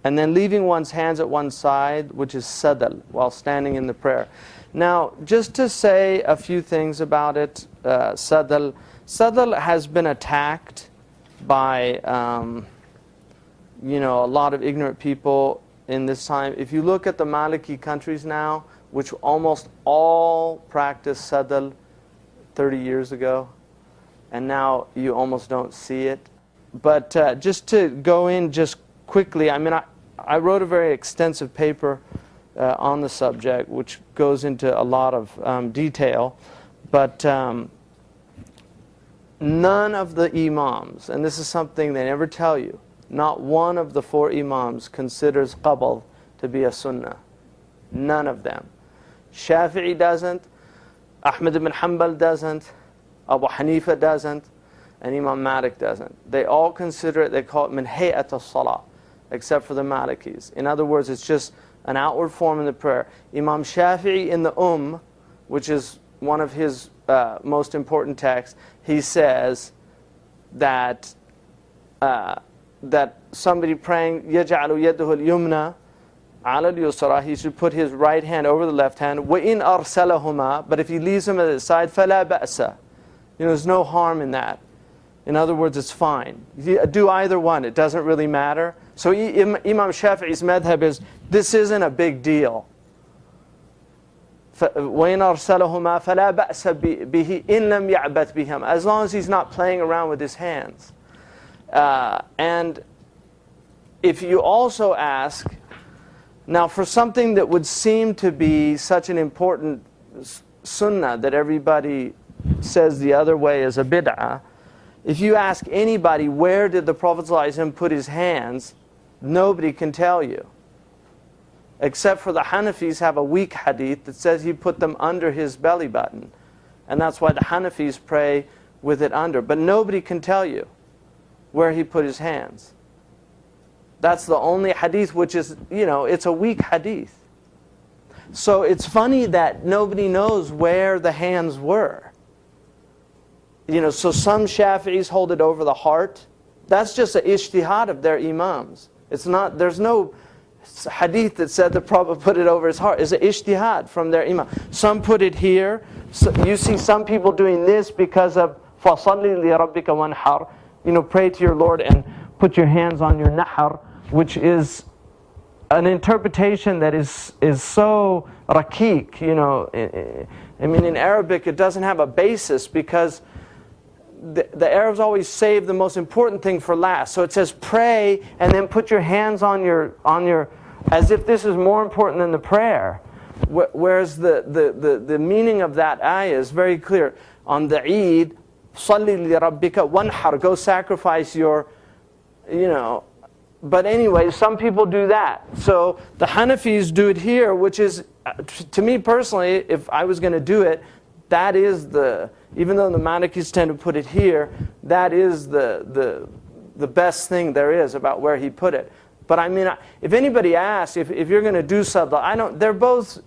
and then leaving one's hands at one side, which is Sadl, while standing in the prayer. Now, just to say a few things about it, Sadl has been attacked by a lot of ignorant people in this time. If you look at the Maliki countries now, which almost all practice Sadl 30 years ago, and now you almost don't see it. But just to go in just quickly, I wrote a very extensive paper on the subject, which goes into a lot of detail, but none of the Imams, and this is something they never tell you, not one of the 4 Imams considers qabl to be a sunnah. None of them. Shafi'i doesn't, Ahmad ibn Hanbal doesn't, Abu Hanifa doesn't, and Imam Malik doesn't. They all consider it, they call it min hay'at as-salah, except for the Malikis. In other words, it's just an outward form in the prayer. Imam Shafi'i in the which is one of his most important texts, he says that somebody praying يَجْعَلُ يَدُهُ الْيُمْنَى عَلَى الْيُسْرَى, he should put his right hand over the left hand. وَإِنْ أَرْسَلَهُمَا, but if he leaves them at the side, فَلَا بَأْسَ, there's no harm in that. In other words, it's fine. You do either one, it doesn't really matter. So Imam Shafi'i's madhab is, this isn't a big deal. وَإِنْ أَرْسَلَهُمَا فَلَا بَأْسَ بِهِ إِنْ لَمْ يَعْبَتْ بِهِمْ, as long as he's not playing around with his hands. And if you also ask, now for something that would seem to be such an important sunnah that everybody says the other way is a bid'ah, if you ask anybody where did the Prophet ﷺ put his hands, nobody can tell you. Except for the Hanafis have a weak hadith that says he put them under his belly button. And that's why the Hanafis pray with it under. But nobody can tell you where he put his hands. That's the only hadith which is, it's a weak hadith. So it's funny that nobody knows where the hands were. So some Shafi'is hold it over the heart. That's just an ijtihad of their imams. It's not, there's no hadith that said the Prophet put it over his heart. It's an ijtihad from their imam. Some put it here. So you see some people doing this because of فَصَلِّ لِرَبِّكَ وَانْحَرْ, pray to your Lord and put your hands on your nahar, which is an interpretation that is so raqiq, in Arabic it doesn't have a basis because the Arabs always save the most important thing for last. So it says pray and then put your hands on your as if this is more important than the prayer. Whereas the meaning of that ayah is very clear. On the Eid, صَلِّ لِرَبِّكَ وَانْحَرْ, go sacrifice your, But anyway, some people do that. So the Hanafis do it here, which is, to me personally, if I was going to do it, that is even though the Malikis tend to put it here, that is the best thing there is about where he put it. But if anybody asks, if you're going to do Sadl, they're both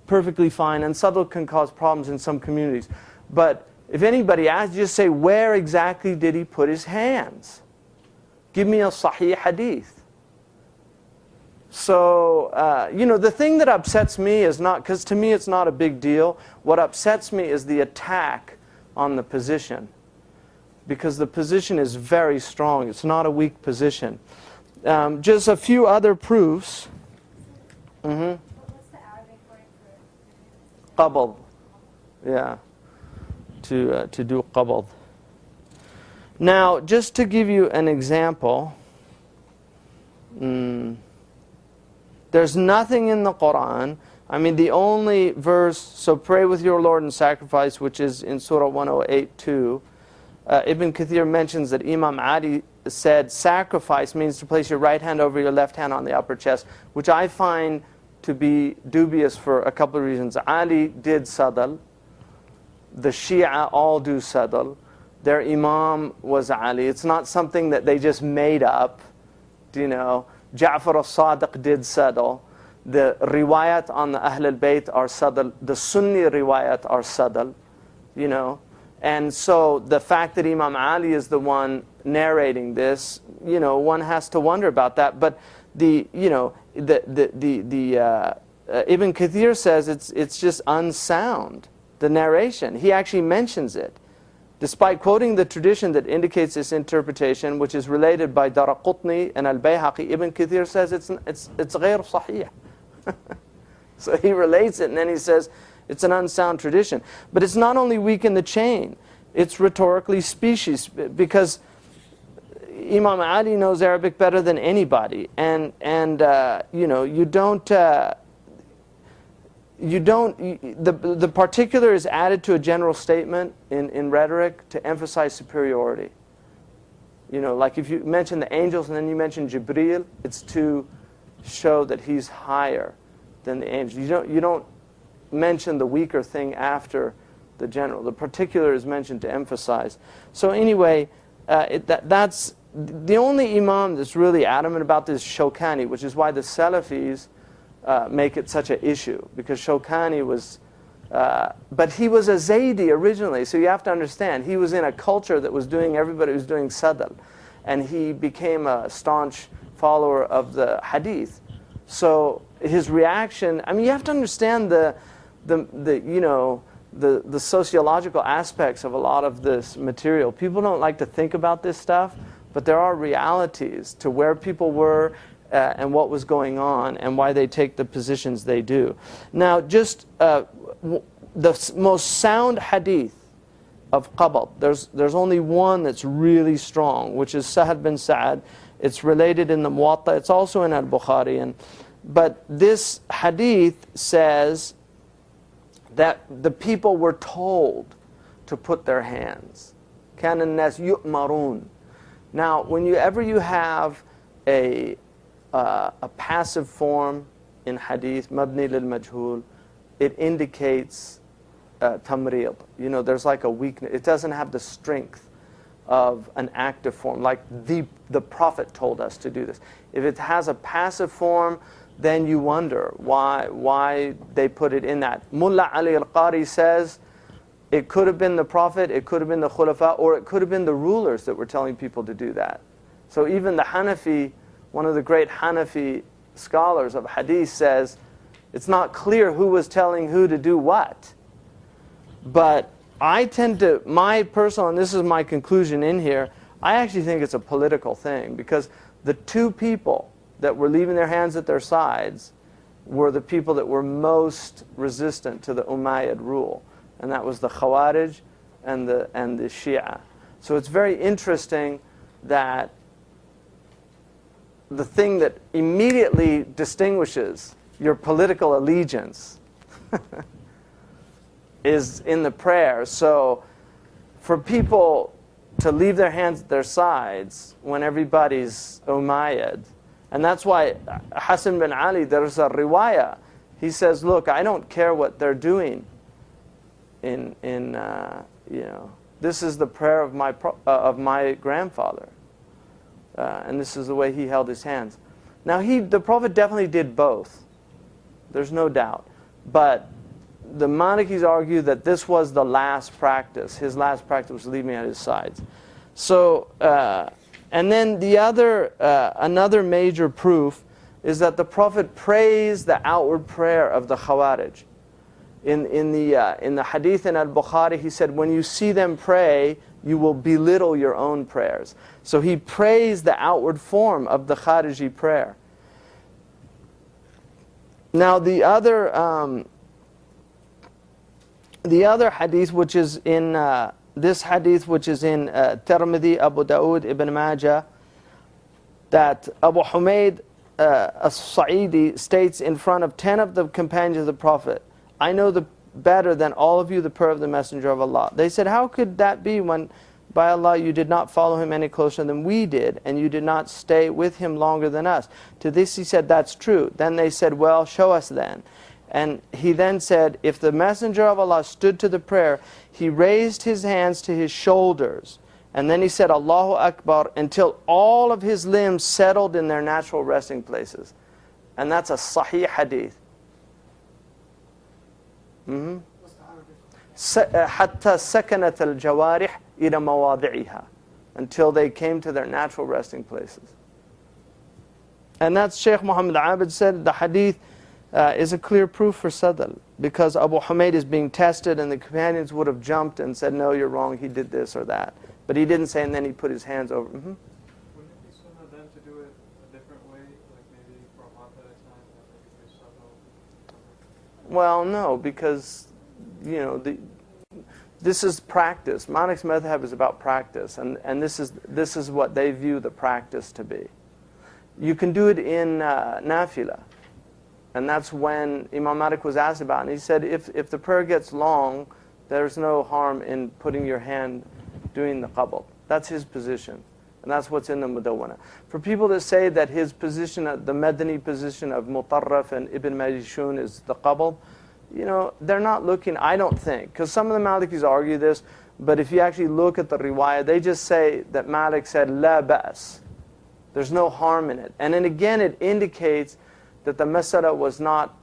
perfectly fine, and Sadl can cause problems in some communities. But if anybody asks, just say, where exactly did he put his hands? Give me a sahih hadith. So, the thing that upsets me is not, because to me it's not a big deal. What upsets me is the attack on the position. Because the position is very strong. It's not a weak position. Just a few other proofs. What's the Arabic word for qabl? Yeah. To do qabl. Now, just to give you an example, there's nothing in the Quran. The only verse, so pray with your Lord and sacrifice, which is in Surah 108:2. Ibn Kathir mentions that Imam Ali said sacrifice means to place your right hand over your left hand on the upper chest, which I find to be dubious for a couple of reasons. Ali did Sadl. The Shia all do Sadl. Their Imam was Ali. It's not something that they just made up. Ja'far al-Sadiq did Sadl. The riwayat on the Ahl al-Bayt are Sadl. The Sunni riwayat are Sadl. And so the fact that Imam Ali is the one narrating this, one has to wonder about that. But Ibn Kathir says it's just unsound, the narration. He actually mentions it. Despite quoting the tradition that indicates this interpretation, which is related by Daraqutni and Al-Bayhaqi, Ibn Kathir says it's غير صحيح. So he relates it and then he says it's an unsound tradition. But it's not only weak in the chain, it's rhetorically specious, because Imam Ali knows Arabic better than anybody, and the particular is added to a general statement in rhetoric to emphasize superiority. Like if you mention the angels and then you mention Jibreel, it's to show that he's higher than the angels. You don't mention the weaker thing after the general. The particular is mentioned to emphasize. So anyway, that's the only Imam that's really adamant about this, Shawkani, which is why the Salafis make it such an issue, because Shawkani was, but he was a Zaydi originally, so you have to understand, he was in a culture that was everybody was doing Sadl, and he became a staunch follower of the Hadith. So his reaction, you have to understand the sociological aspects of a lot of this material. People don't like to think about this stuff, but there are realities to where people were and what was going on and why they take the positions they do. Now, just the most sound hadith of qabd, there's only one that's really strong, which is Sahal bin Sa'ad. It's related in the Muwatta. It's also in Al-Bukhari. But this hadith says that the people were told to put their hands. كَانَ النَّاسُ يُؤْمَرُونَ. Now, whenever you have a passive form in hadith, mabni lil majhul, it indicates tamrid. There's like a weakness. It doesn't have the strength of an active form, like the Prophet told us to do this. If it has a passive form, then you wonder why they put it in that. Mullah Ali al-Qari says it could have been the Prophet, it could have been the Khulafa, or it could have been the rulers that were telling people to do that. So even the Hanafi, one of the great Hanafi scholars of hadith, says it's not clear who was telling who to do what. But I tend to, my personal, and this is my conclusion in here, I actually think it's a political thing, because the two people that were leaving their hands at their sides were the people that were most resistant to the Umayyad rule, and that was the Khawarij and the Shia. So it's very interesting that the thing that immediately distinguishes your political allegiance is in the prayer. So for people to leave their hands at their sides when everybody's Umayyad, and that's why Hassan bin Ali, there's a riwayah, he says, look, I don't care what they're doing this is the prayer of my grandfather. And this is the way he held his hands. Now, the Prophet definitely did both. There's no doubt. But the Malikis argue that this was the last practice. His last practice was leaving at his sides. So, and then another major proof is that the Prophet praised the outward prayer of the Khawarij. In the hadith in Al-Bukhari, he said, when you see them pray, you will belittle your own prayers. So he praised the outward form of the Khariji prayer. Now the other hadith, which is in Tirmidhi, Abu Dawood, Ibn Majah, that Abu Humayd as-Sa'idi states in front of 10 of the companions of the Prophet, I know better than all of you the prayer of the Messenger of Allah. They said, how could that be when, by Allah, you did not follow him any closer than we did, and you did not stay with him longer than us? To this he said, that's true. Then they said, well, show us then. And he then said, if the Messenger of Allah stood to the prayer, he raised his hands to his shoulders, and then he said, Allahu Akbar, until all of his limbs settled in their natural resting places. And that's a sahih hadith. حتى سكنت الجوارح إلى مواضعها. until they came to their natural resting places. And that's Shaykh Muhammad Abid said the hadith is a clear proof for Sadl, because Abu Humayd is being tested and the companions would have jumped and said, no, you're wrong, he did this or that. But he didn't say, and then he put his hands over. Wouldn't it be Sunnah then to do it a different way, like maybe for a month at a time, or maybe for Sadl? Well, no, because, this is practice. Malik's madhab is about practice, and this is what they view the practice to be. You can do it in nafila, and that's when Imam Malik was asked about it. And he said, if the prayer gets long, there's no harm in putting your hand doing the qabl. That's his position, and that's what's in the Mudawwana. For people that say that his position, the Madani position of Mutarraf and Ibn Majishun is the qabl, they're not looking, I don't think, because some of the Malikis argue this, but if you actually look at the riwayah, they just say that Malik said, la ba's. There's no harm in it. And then again, it indicates that the masala was not,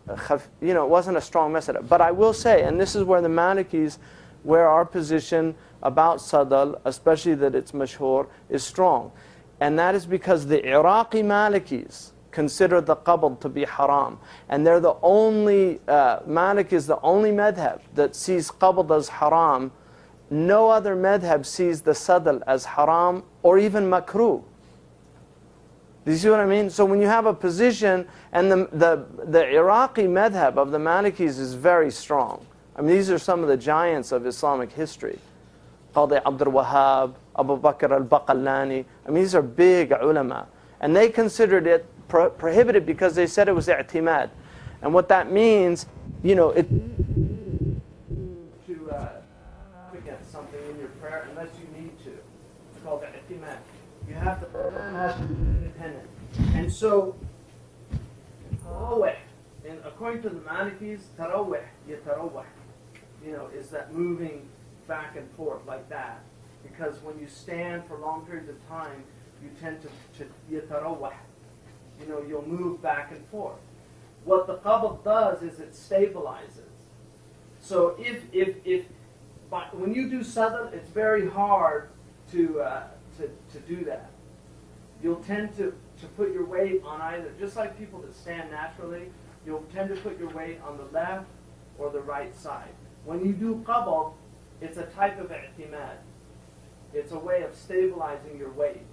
it wasn't a strong masala. But I will say, and this is where the Malikis, where our position about Sadl, especially that it's mashhur, is strong. And that is because the Iraqi Malikis consider the qabl to be haram. And they're the only, Malik is the only madhab that sees qabl as haram. No other madhab sees the Sadl as haram or even makruh. Do you see what I mean? So when you have a position, and the Iraqi madhab of the Malikis is very strong. I mean, these are some of the giants of Islamic history. Qadi Abdul Wahhab, Abu Bakr al-Baqallani. I mean, these are big ulama. And they considered it prohibited because they said it was i'timad. And what that means, it to against something in your prayer unless you need to. It's called i'timad. You have to, has to be independent. And so, tarawih, and according to the Malikis, tarawih, yatarawih, is that moving back and forth like that. Because when you stand for long periods of time, you tend to yatarawih. You'll move back and forth. What the qabl does is it stabilizes. So when you do sadl, it's very hard to do that. You'll tend to put your weight on either, just like people that stand naturally, you'll tend to put your weight on the left or the right side. When you do qabl, it's a type of i'timad. It's a way of stabilizing your weight.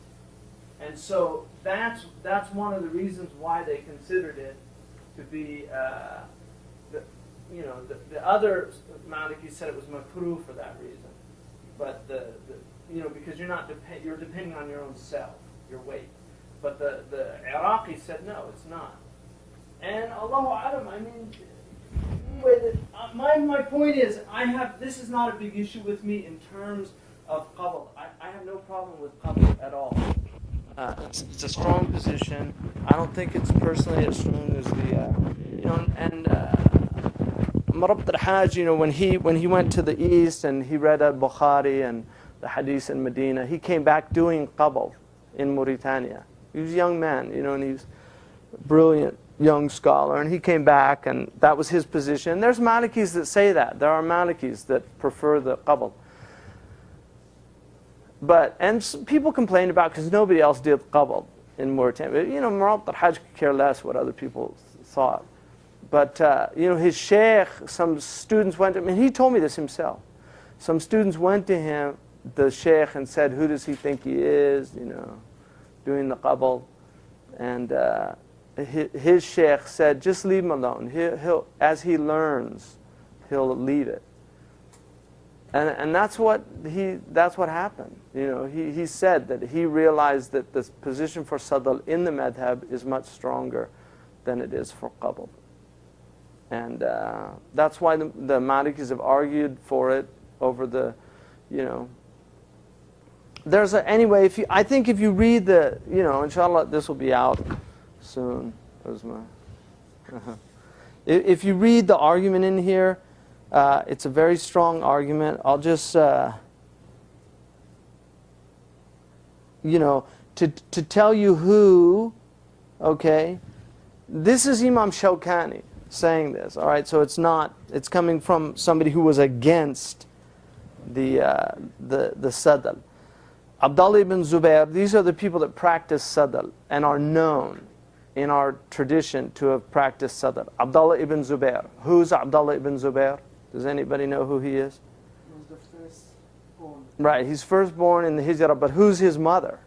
And so that's one of the reasons why they considered it to be, the other Malikis said it was makruh for that reason. But because you're depending on your own self, your weight. But the Iraqi said no, it's not. And Allahu Alam, I mean, my point is, this is not a big issue with me in terms of qabl. I have no problem with qabl at all. It's a strong position. I don't think it's personally as strong as Marabt al-Hajj, when he went to the east and he read al-Bukhari and the hadith in Medina, he came back doing qabl in Mauritania. He was a young man, and he was a brilliant young scholar, and he came back and that was his position. There's Malikis that say that. There are Malikis that prefer the qabl. People complain about because nobody else did qabl in Mauritania. Marabt al-Hajj could care less what other people thought. But, his shaykh, some students went to him, and he told me this himself. Some students went to him, the shaykh, and said, who does he think he is, doing the qabl. And his shaykh said, just leave him alone. He'll as he learns, he'll leave it. And that's what happened. He said that he realized that the position for sadl in the madhab is much stronger than it is for qabl. And that's why the Malikis have argued for it over the, anyway, I think if you read the, inshallah, this will be out soon. If you read the argument in here, it's a very strong argument. I'll just, to tell you who, okay, this is Imam Shawkani saying this, all right? So it's coming from somebody who was against the Sadl. Abdullah ibn Zubair, these are the people that practice Sadl and are known in our tradition to have practiced Sadl. Abdullah ibn Zubair. Who's Abdullah ibn Zubair? Does anybody know who he is? He was the firstborn. Right, he's firstborn in the Hijrah, but who's his mother?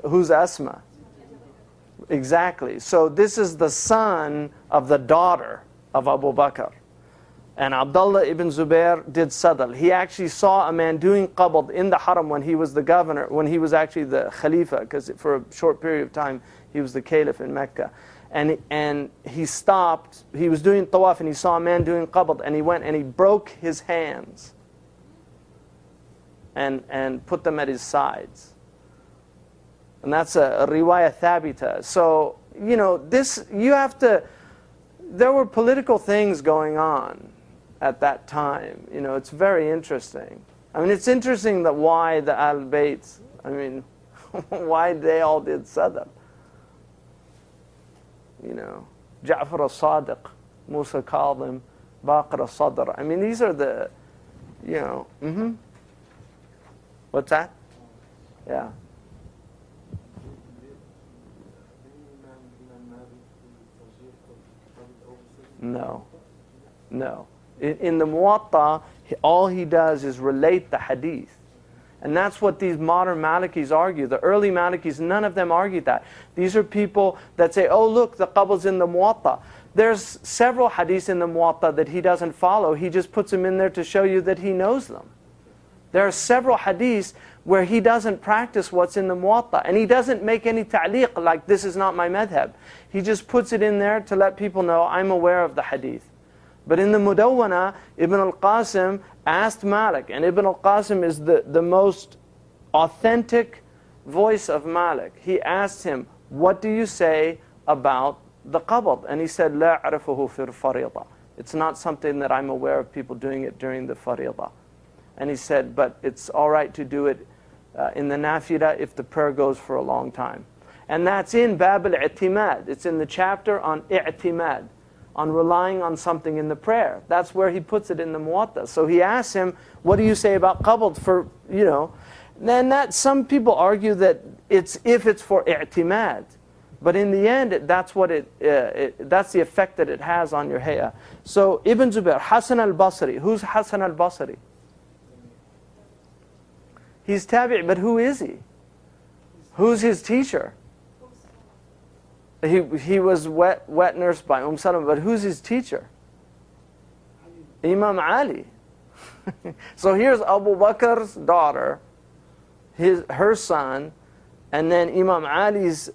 Who's Asma? Exactly. So this is the son of the daughter of Abu Bakr. And Abdullah ibn Zubair did Sadl. He actually saw a man doing qabd in the haram when he was the governor, when he was actually the Khalifa, because for a short period of time he was the Caliph in Mecca. And he stopped, he was doing tawaf and he saw a man doing qabd, and he went and he broke his hands and put them at his sides. And that's a riwayah thabita. So, you know, this, you have to, there were political things going on at that time. You know, it's very interesting. I mean, it's interesting that why the Al-Bayt, I mean, why they all did Sadr. You know, Ja'far al-Sadiq, Musa Kadhim, Baqir al-Sadr. I mean, these are the, you know, What's that? Yeah. No. No. In the Muwatta, all he does is relate the hadith. And that's what these modern Malikis argue. The early Malikis, none of them argued that. These are people that say, oh look, the qabla's in the Muwatta. There's several hadiths in the Muwatta that he doesn't follow. He just puts them in there to show you that he knows them. There are several hadiths where he doesn't practice what's in the Muwatta. And he doesn't make any ta'liq like this is not my madhab. He just puts it in there to let people know I'm aware of the hadith. But in the Mudawwana, Ibn al-Qasim asked Malik, and Ibn al-Qasim is the most authentic voice of Malik. He asked him, what do you say about the qabd? And he said, لا أعرفه في الفريضة. It's not something that I'm aware of people doing it during the fariḍah. And he said, but it's all right to do it in the nafila if the prayer goes for a long time. And that's in Bab al-i'timad. It's in the chapter on i'timad, on relying on something in the prayer. That's where he puts it in the Muwatta. So he asks him, what do you say about qabd for, you know. Then that, some people argue that it's if it's for i'timad. But in the end, that's what that's the effect that it has on your hay'ah. So Ibn Zubair, Hasan al-Basri. Who's Hasan al-Basri? He's tabi', but who is he? Who's his teacher? He was wet nursed by Salama, but who's his teacher? Imam Ali. So here's Abu Bakr's daughter, her son, and then Imam Ali's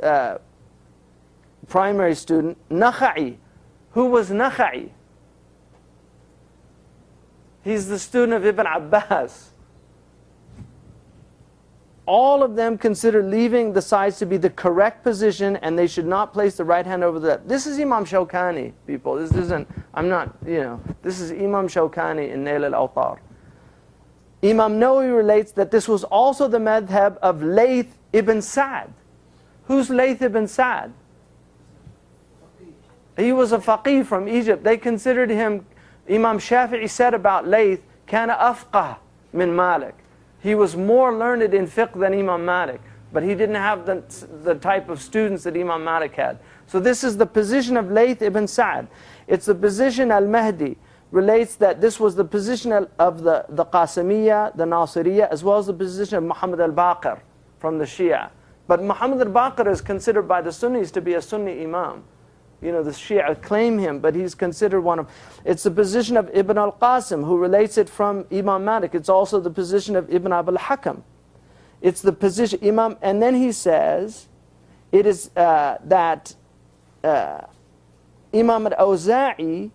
primary student, Nakha'i. Who was Nakha'i? He's the student of Ibn Abbas. All of them consider leaving the sides to be the correct position, and they should not place the right hand over the left. This is Imam Shawkani, people. This isn't, I'm not, you know, this is Imam Shawkani in Nail al-Awtar. Imam Nawawi relates that this was also the madhab of Layth ibn Sa'd. Who's Layth ibn Sa'd? He was a faqih from Egypt. They considered him, Imam Shafi'i said about Layth, kana afqah min Malik. He was more learned in fiqh than Imam Malik, but he didn't have the type of students that Imam Malik had. So this is the position of Layth ibn Sa'd. It's the position al-Mahdi relates that this was the position of the Qasimiyya, the Nasiriyya, as well as the position of Muhammad al-Baqir from the Shia. But Muhammad al-Baqir is considered by the Sunnis to be a Sunni Imam. You know, the Shia claim him, but he's considered one of... It's the position of Ibn al-Qasim, who relates it from Imam Malik. It's also the position of Ibn Abul Hakam. It's the position... Imam... And then he says, it is that Imam al-Awza'i...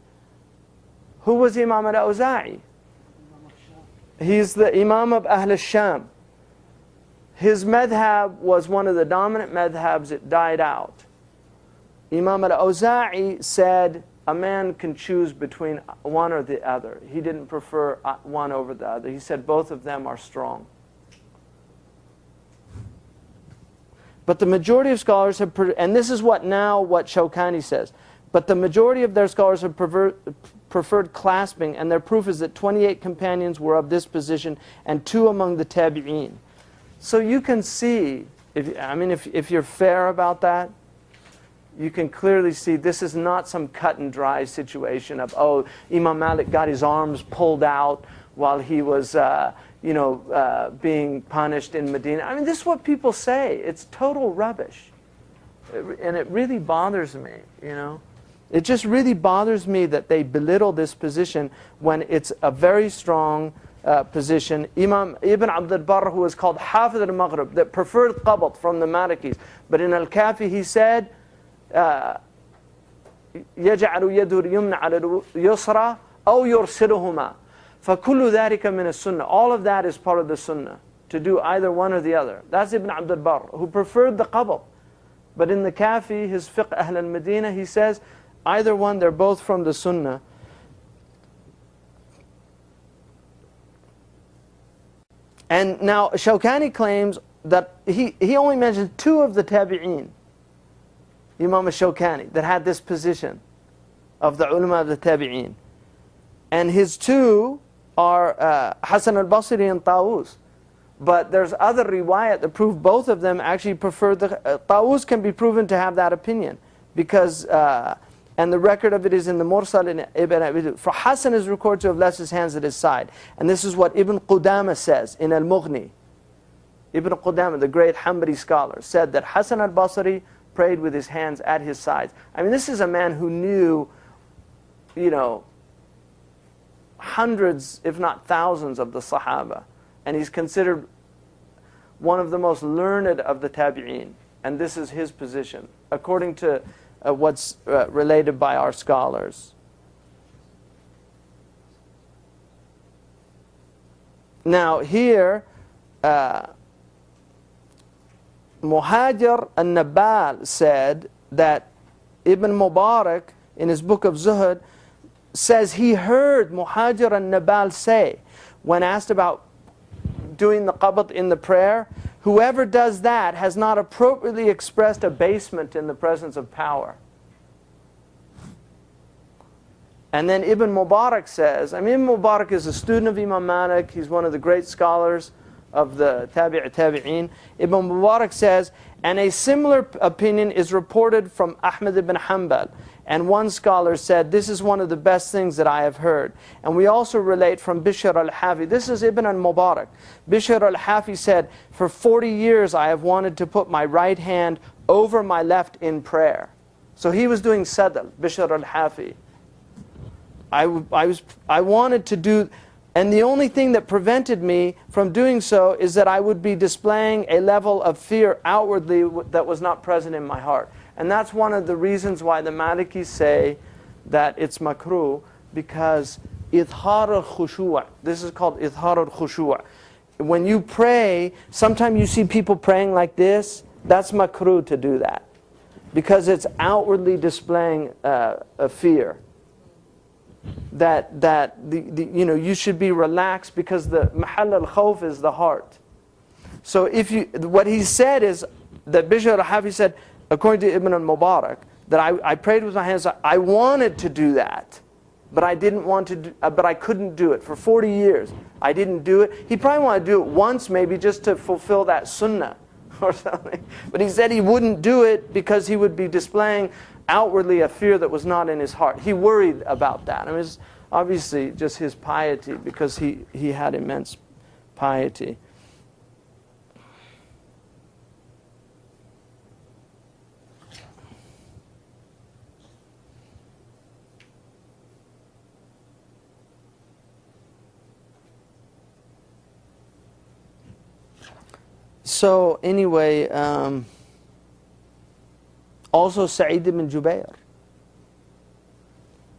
Who was Imam al-Awza'i? He's the Imam of Ahl al-Sham. His madhab was one of the dominant madhabs. It died out. Imam al-Awza'i said a man can choose between one or the other. He didn't prefer one over the other. He said both of them are strong. But the majority of scholars have, and this is what Shawkani says, but the majority of their scholars have preferred clasping, and their proof is that 28 companions were of this position, and 2 among the tabi'een. So you can see, if you're fair about that, you can clearly see this is not some cut and dry situation of, oh, Imam Malik got his arms pulled out while he was being punished in Medina. I mean, this is what people say. It's total rubbish. And it really bothers me, It just really bothers me that they belittle this position when it's a very strong position. Imam Ibn Abd al-Barr, who was called Hafid al-Maghrib, that preferred qabd from the Malikis. But in Al-Kafi he said, يَجْعَلُ يَدُ الْيُمْنَ عَلَى الْيُسْرَى أَوْ يُرْسِلُهُمَا فَكُلُّ ذَلِكَ مِنَ السُنَّةِ. All of that is part of the Sunnah, to do either one or the other. That's Ibn Abd al-Barr, who preferred the qabd. But in the Kafi, his Fiqh Ahl al-Medina, he says, either one, they're both from the Sunnah. And now Shawkani claims that he only mentions 2 of the tabi'een, Imam al-Shawkani, that had this position of the ulama of the tabi'een. And his 2 are Hasan al-Basri and Tawus. But there's other riwayat that prove both of them actually preferred the... Tawus can be proven to have that opinion, because... and the record of it is in the Mursal in Ibn Abi. For Hasan is recorded to have left his hands at his side. And this is what Ibn Qudama says in Al-Mughni. Ibn Qudama, the great Hanbali scholar, said that Hasan al-Basri prayed with his hands at his sides. I mean, this is a man who knew, hundreds, if not thousands, of the Sahaba. And he's considered one of the most learned of the tabi'een. And this is his position, according to what's related by our scholars. Now here, Muhajir al-Nabal said that Ibn Mubarak, in his book of Zuhud, says he heard Muhajir al-Nabal say, when asked about doing the qabd in the prayer, whoever does that has not appropriately expressed abasement in the presence of power. And then Ibn Mubarak says, Ibn Mubarak is a student of Imam Malik, he's one of the great scholars of the tabi'een. Ibn Mubarak says, and a similar opinion is reported from Ahmad ibn Hanbal. And one scholar said, this is one of the best things that I have heard. And we also relate from Bishr al-Hafi. This is Ibn al-Mubarak. Bishr al-Hafi said, for 40 years I have wanted to put my right hand over my left in prayer. So he was doing Sadl, Bishr al-Hafi. I wanted to do, and the only thing that prevented me from doing so is that I would be displaying a level of fear outwardly that was not present in my heart. And that's one of the reasons why the Malikis say that it's makruh, because idhar al-khushu'. This is called idhar al-khushu'. When you pray, sometimes you see people praying like this. That's makruh to do that, because it's outwardly displaying a fear. That you should be relaxed, because the mahal al-khawf is the heart. So what he said is that Bishr al-Hafi said, according to Ibn al-Mubarak, that I prayed with my hands. I wanted to do that, but I didn't want to. But I couldn't do it for 40 years. I didn't do it. He probably wanted to do it once, maybe just to fulfill that sunnah or something. But he said he wouldn't do it because he would be displaying outwardly a fear that was not in his heart. He worried about that. I mean, it's obviously just his piety, because he had immense piety. So anyway, also Sa'id ibn Jubair,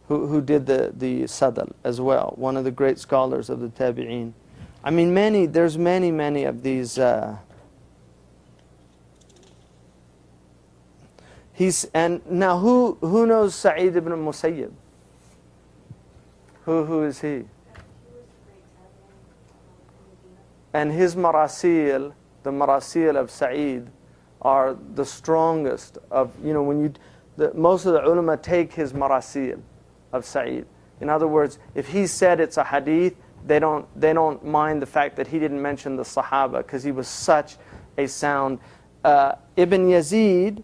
who did the Sadl as well, one of the great scholars of the tabi'een. I mean, there's many of these. And now who knows Sa'id ibn Musayyib? Who is he? And his marasil, the marasil of Sa'id, are the strongest of, most of the ulama take his marasil of Sa'id. In other words, if he said it's a hadith, they don't mind the fact that he didn't mention the Sahaba, because he was such a sound. Ibn Yazid,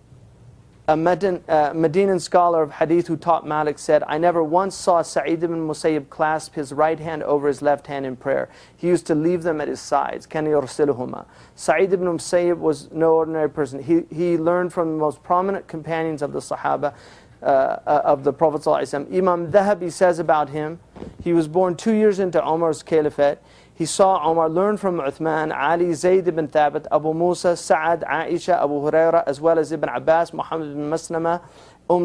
a Medinan scholar of hadith who taught Malik, said, I never once saw Sa'id ibn Musayyib clasp his right hand over his left hand in prayer. He used to leave them at his sides. Kan yursiluhuma. Sa'id ibn Musayyib was no ordinary person. He learned from the most prominent companions of the Sahaba, of the Prophet ﷺ. Imam Dhahabi says about him, he was born 2 years into Umar's caliphate. He saw Umar learn from Uthman, Ali, Zayd ibn Thabit, Abu Musa, Sa'ad, Aisha, Abu Huraira, as well as Ibn Abbas, Muhammad ibn Maslama,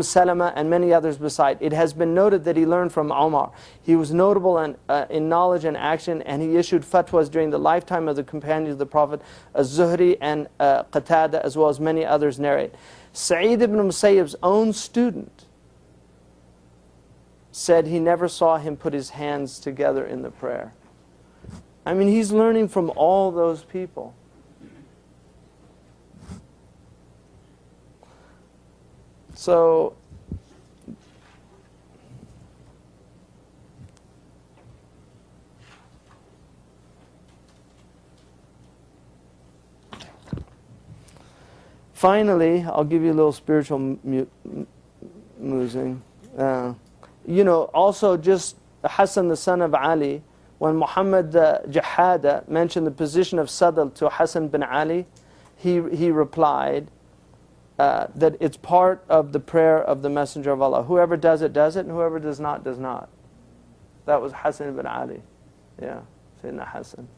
Salama, and many others beside. It has been noted that he learned from Umar. He was notable in knowledge and action, and he issued fatwas during the lifetime of the companions of the Prophet, Az-Zuhri and Qatada, as well as many others narrate. Sa'id ibn Musayyib's own student said he never saw him put his hands together in the prayer. I mean, he's learning from all those people. So, finally, I'll give you a little spiritual musing. Also just Hassan, the son of Ali, when Muhammad Jahada mentioned the position of Sadl to Hassan bin Ali, he replied that it's part of the prayer of the Messenger of Allah. Whoever does it, and whoever does not, does not. That was Hassan bin Ali. Yeah, Sayyidina Hassan.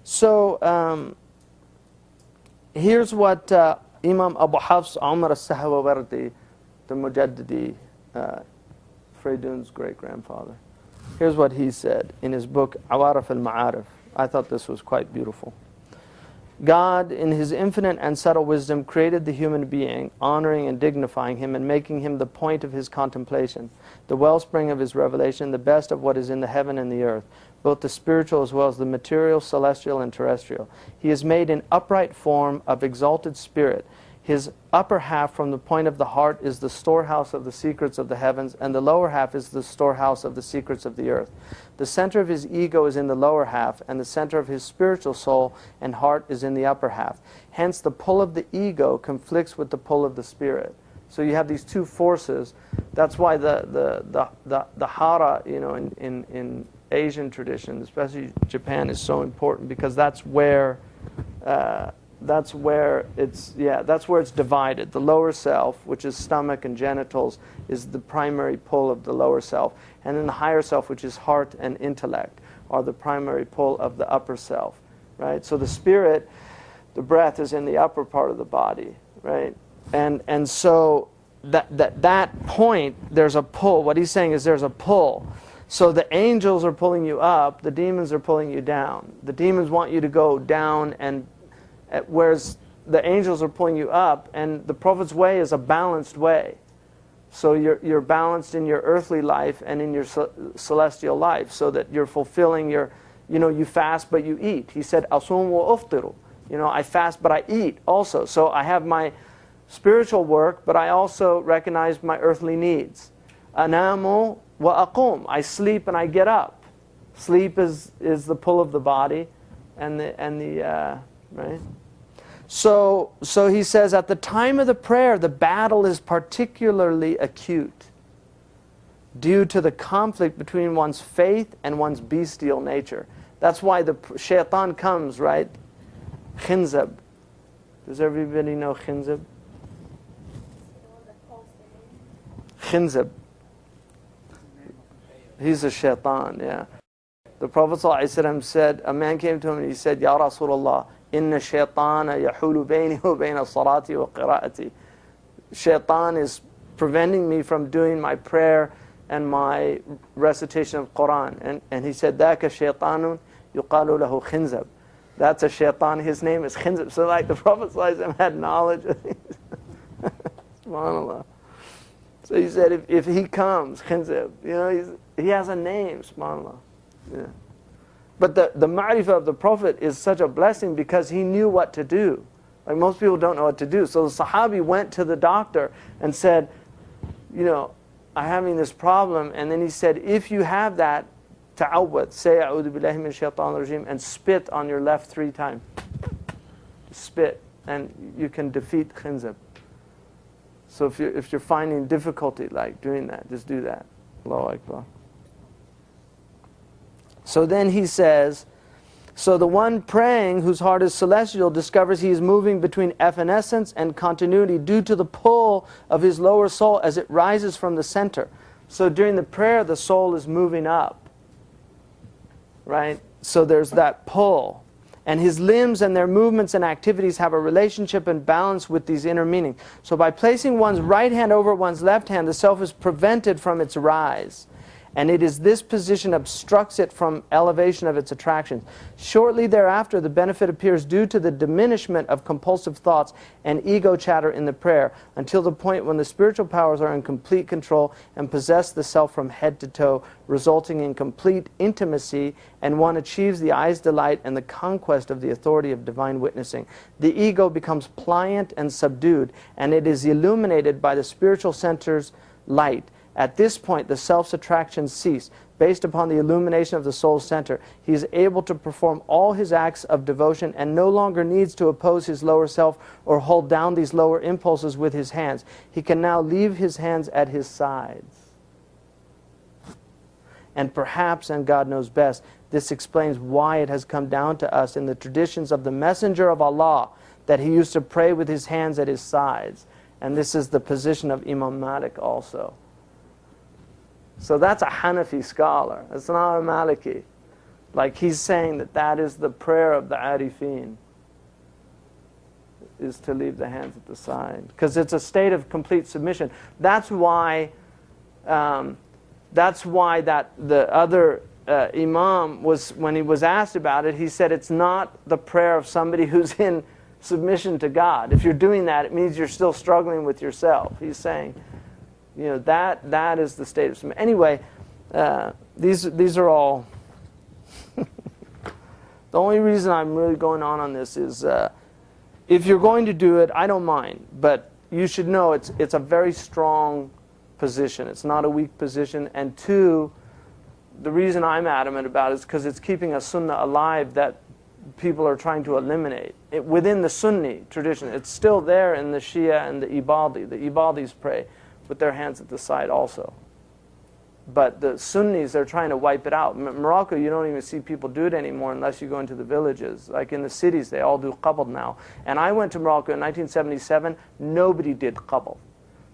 So, here's what Imam Abu Hafs Umar al-Sahawawardi, the Mujaddidi, Freydun's great-grandfather. Here's what he said in his book, Awarif al-Ma'arif. I thought this was quite beautiful. God, in His infinite and subtle wisdom, created the human being, honoring and dignifying him and making him the point of His contemplation, the wellspring of His revelation, the best of what is in the heaven and the earth, both the spiritual as well as the material, celestial, and terrestrial. He is made in upright form of exalted spirit. His upper half from the point of the heart is the storehouse of the secrets of the heavens, and the lower half is the storehouse of the secrets of the earth. The center of his ego is in the lower half, and the center of his spiritual soul and heart is in the upper half. Hence, the pull of the ego conflicts with the pull of the spirit. So you have these two forces. That's why the hara, in Asian tradition, especially Japan, is so important, because that's where it's divided. The lower self, which is stomach and genitals, is the primary pull of the lower self, and then the higher self, which is heart and intellect, are the primary pull of the upper self, right? So the spirit, the breath, is in the upper part of the body, right? And so that point, there's a pull. What he's saying is there's a pull. So the angels are pulling you up, the demons are pulling you down. The demons want you to go down, and whereas the angels are pulling you up, and the Prophet's way is a balanced way. So you're balanced in your earthly life and in your celestial life, so that you're fulfilling your, you fast but you eat. He said, "Asum wa uftiru." I fast but I eat also. So I have my spiritual work, but I also recognize my earthly needs. Anamu wa aqum. I sleep and I get up. Sleep is the pull of the body, and the right. So he says, at the time of the prayer, the battle is particularly acute due to the conflict between one's faith and one's bestial nature. That's why the shaitan comes, right? Khinzab. Does everybody know Khinzab? Khinzab. He's a shaitan, yeah. The Prophet ﷺ said, a man came to him and he said, Ya Rasulullah, Inna shaytana yahulu bayni wa bayna salati wa qira'ati. Shaitan is preventing me from doing my prayer and my recitation of Quran. And he said, Daka shaytanun yuqalu lahu khinzab. That's a shaitan, his name is Khinzab. So like the Prophet ﷺ had knowledge of things. SubhanAllah. So he said, if he comes, Khinzab, he has a name, SubhanAllah. Yeah. But the ma'rifah of the Prophet is such a blessing because he knew what to do. Like most people don't know what to do. So the Sahabi went to the doctor and said, I'm having this problem. And then he said, if you have that, ta'awwad, say a'udhu billahi min shaitanir rajim, and spit on your left 3 times. Spit, and you can defeat khinzab. So if you're finding difficulty like doing that, just do that. Allahu Akbar. So then he says, so the one praying whose heart is celestial discovers he is moving between evanescence and continuity due to the pull of his lower soul as it rises from the center. So during the prayer, the soul is moving up, right? So there's that pull. And his limbs and their movements and activities have a relationship and balance with these inner meanings. So by placing one's right hand over one's left hand, the self is prevented from its rise. And it is this position obstructs it from elevation of its attractions. Shortly thereafter, the benefit appears due to the diminishment of compulsive thoughts and ego chatter in the prayer, until the point when the spiritual powers are in complete control and possess the self from head to toe, resulting in complete intimacy, and one achieves the eye's delight and the conquest of the authority of divine witnessing. The ego becomes pliant and subdued, and it is illuminated by the spiritual center's light. At this point, the self's attractions cease. Based upon the illumination of the soul's center, he is able to perform all his acts of devotion and no longer needs to oppose his lower self or hold down these lower impulses with his hands. He can now leave his hands at his sides. And perhaps, and God knows best, this explains why it has come down to us in the traditions of the Messenger of Allah that he used to pray with his hands at his sides. And this is the position of Imam Malik also. So that's a Hanafi scholar. It's not a Maliki. Like he's saying that is the prayer of the Arifin, is to leave the hands at the side. Because it's a state of complete submission. That's why the other Imam was, when he was asked about it, he said it's not the prayer of somebody who's in submission to God. If you're doing that, it means you're still struggling with yourself. He's saying, that is the state of submission. Anyway, these are all. The only reason I'm really going on this is, if you're going to do it, I don't mind, but you should know it's a very strong position. It's not a weak position. And 2, the reason I'm adamant about it is because it's keeping a Sunnah alive that people are trying to eliminate. Within the Sunni tradition, it's still there in the Shia and the Ibadi. The Ibadis pray with their hands at the side also. But the Sunnis, they're trying to wipe it out. Morocco, you don't even see people do it anymore unless you go into the villages. Like in the cities, they all do qabl now. And I went to Morocco in 1977, nobody did qabl.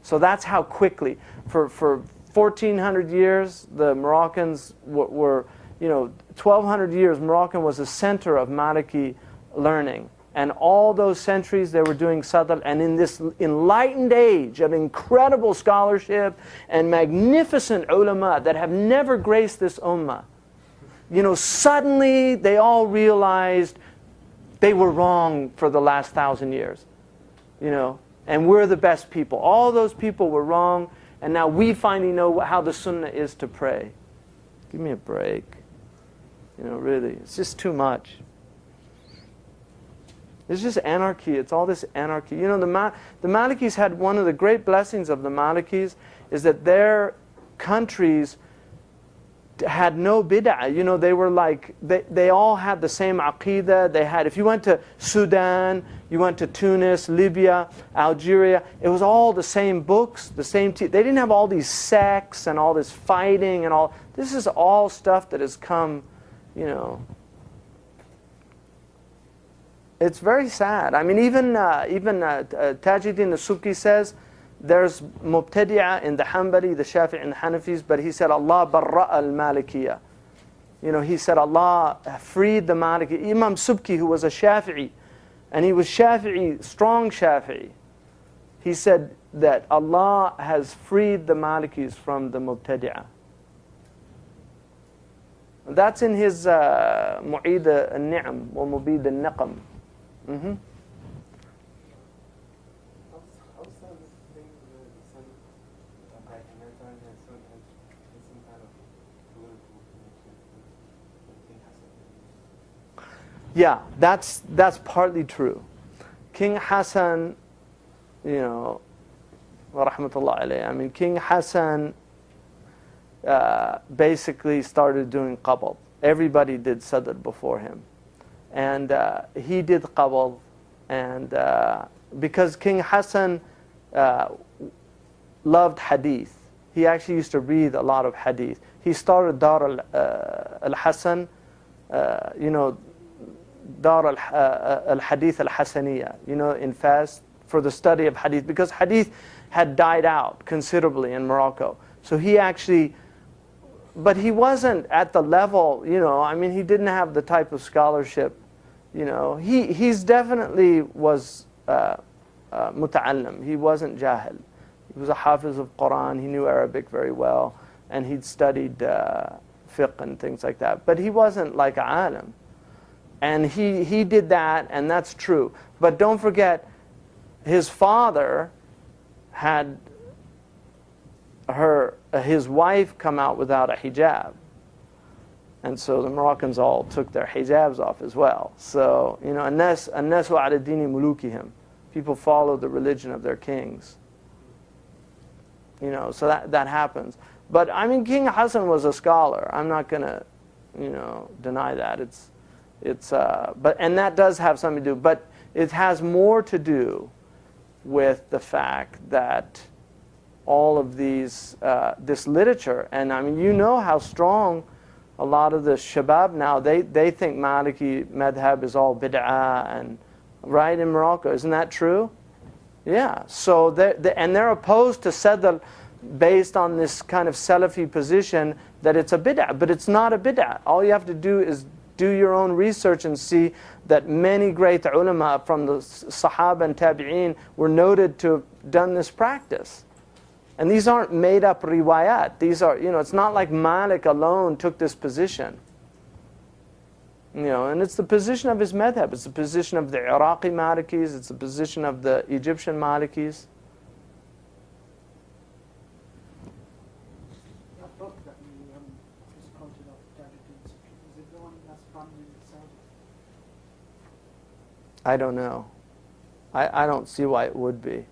So that's how quickly, for 1,400 years, the Moroccans were 1,200 years, Moroccan was the center of Maliki learning. And all those centuries they were doing Sadl, and in this enlightened age of incredible scholarship and magnificent ulama that have never graced this ummah, suddenly they all realized they were wrong for the last 1,000 years. And we're the best people. All those people were wrong, and now we finally know how the Sunnah is to pray. Give me a break. Really, it's just too much. It's just anarchy. It's all this anarchy. The Malikis had one of the great blessings of the Malikis is that their countries had no bid'ah. They were like, they all had the same aqidah. They had, if you went to Sudan, you went to Tunis, Libya, Algeria, it was all the same books, the same they didn't have all these sects and all this fighting and all. This is all stuff that has come, It's very sad. I mean, even Tajuddin al-Subki says there's mubtadi'ah in the Hanbali, the Shafi'i and the Hanafis, but he said Allah barra'a al-Malikiyah. He said Allah freed the Maliki. Imam Subki, who was a Shafi'i, and he was Shafi'i, strong Shafi'i, he said that Allah has freed the Malikis from the mubtadi'ah. That's in his Mu'id al-Ni'am wa Mubid al-Niqam. Outside of this thing, the sun, by American and sun has some kind of political connection. Yeah, that's partly true. King Hassan, you know, wa rahmatullah alayhi, I mean, King Hassan basically started doing qabd. Everybody did sadr before him. And he did qabd. And because King Hassan loved hadith, he actually used to read a lot of hadith. He started Dar al-Hassan, you know, Dar al-Hadith al-Hasaniyah, you know, in Fas, for the study of hadith, because hadith had died out considerably in Morocco. So he actually, but he wasn't at the level, you know, I mean, he didn't have the type of scholarship, you know. He's definitely was muta'allim. He wasn't jahil. He was a hafiz of Quran. He knew Arabic very well, and he'd studied fiqh and things like that. But he wasn't like an alim. And he did that, and that's true. But don't forget, his father had his wife come out without a hijab. And so the Moroccans all took their hijabs off as well. So, you know, الناس على دين ملوكهم. People follow the religion of their kings. You know, so that happens. But I mean, King Hassan was a scholar. I'm not going to, you know, deny that. And that does have something to do. But it has more to do with the fact that all of these, this literature, and I mean, you know how strong a lot of the shabab now, they think Maliki madhab is all bid'ah, and right, in Morocco, isn't that true? Yeah, so they're opposed to Sadl based on this kind of Salafi position that it's a bid'ah, but it's not a bid'ah. All you have to do is do your own research and see that many great ulama from the Sahaba and Tabi'een were noted to have done this practice. And these aren't made up riwayat. These are, you know, it's not like Malik alone took this position. You know, and it's the position of his madhab. It's the position of the Iraqi Malikis. It's the position of the Egyptian Malikis. That book that you just quoted off Adherence, is it the one that's found in Sadl? I don't know. I don't see why it would be.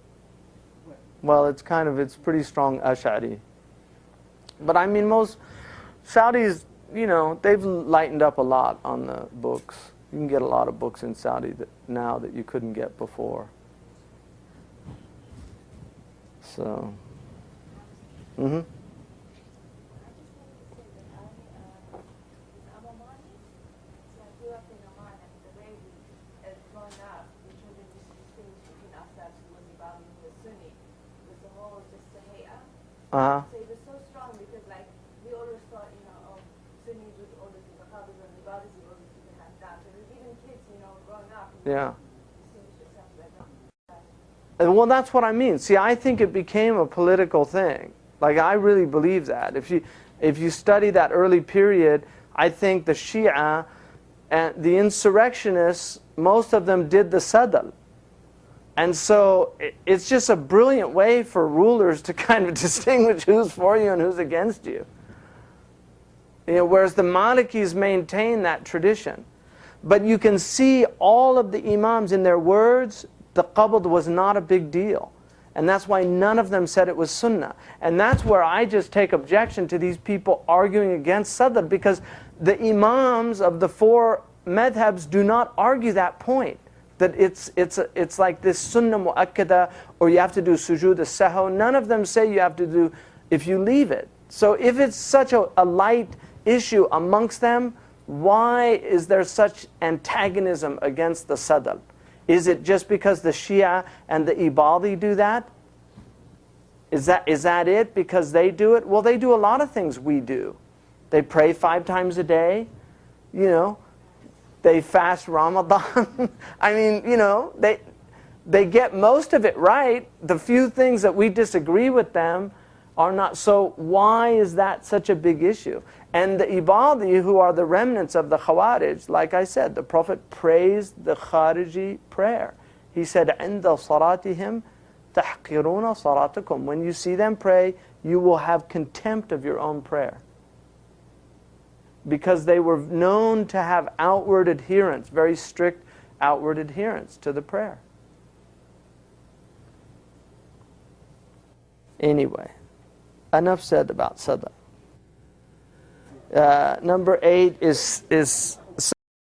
Well, it's pretty strong Ash'ari. But I mean, most Saudis, you know, they've lightened up a lot on the books. You can get a lot of books in Saudi now that you couldn't get before. So, I grew up in Oman, and the way we growing up, the children used to distinguish between us that was Imam and the Sunni, with the whole just Sahaya. So it was so strong because, like, we always thought, you know, Sunnis would always be the Qadis and the Ibadis would always be the Hamdan. So even kids, you know, growing up, yeah. distinguish yourself like that. Well, that's what I mean. See, I think it became a political thing. Like, I really believe that. If you study that early period, I think the Shia and the insurrectionists, most of them did the Sadl. And so it's just a brilliant way for rulers to kind of distinguish who's for you and who's against you. You know, whereas the Malikis maintain that tradition. But you can see all of the Imams in their words, the qabd was not a big deal. And that's why none of them said it was Sunnah. And that's where I just take objection to these people arguing against Sadl, because the Imams of the four madhabs do not argue that point. That it's like this Sunnah mu'akkada, or you have to do sujood as-sahw. None of them say you have to do if you leave it. So if it's such a light issue amongst them, why is there such antagonism against the Sadl? Is it just because the Shia and the Ibadi do that? Is that it? Because they do it? Well, they do a lot of things we do. They pray 5 times a day. You know, they fast Ramadan. I mean, you know, they get most of it right. The few things that we disagree with them are not. So why is that such a big issue? And the Ibadi, who are the remnants of the Khawarij, like I said, the Prophet praised the Khariji prayer. He said, عِنْدَ صَلَاتِهِمْ تَحْقِرُونَ صَلَاتَكُمْ. When you see them pray, you will have contempt of your own prayer. Because they were known to have outward adherence, very strict outward adherence to the prayer. Anyway, enough said about Sadl. Number 8 is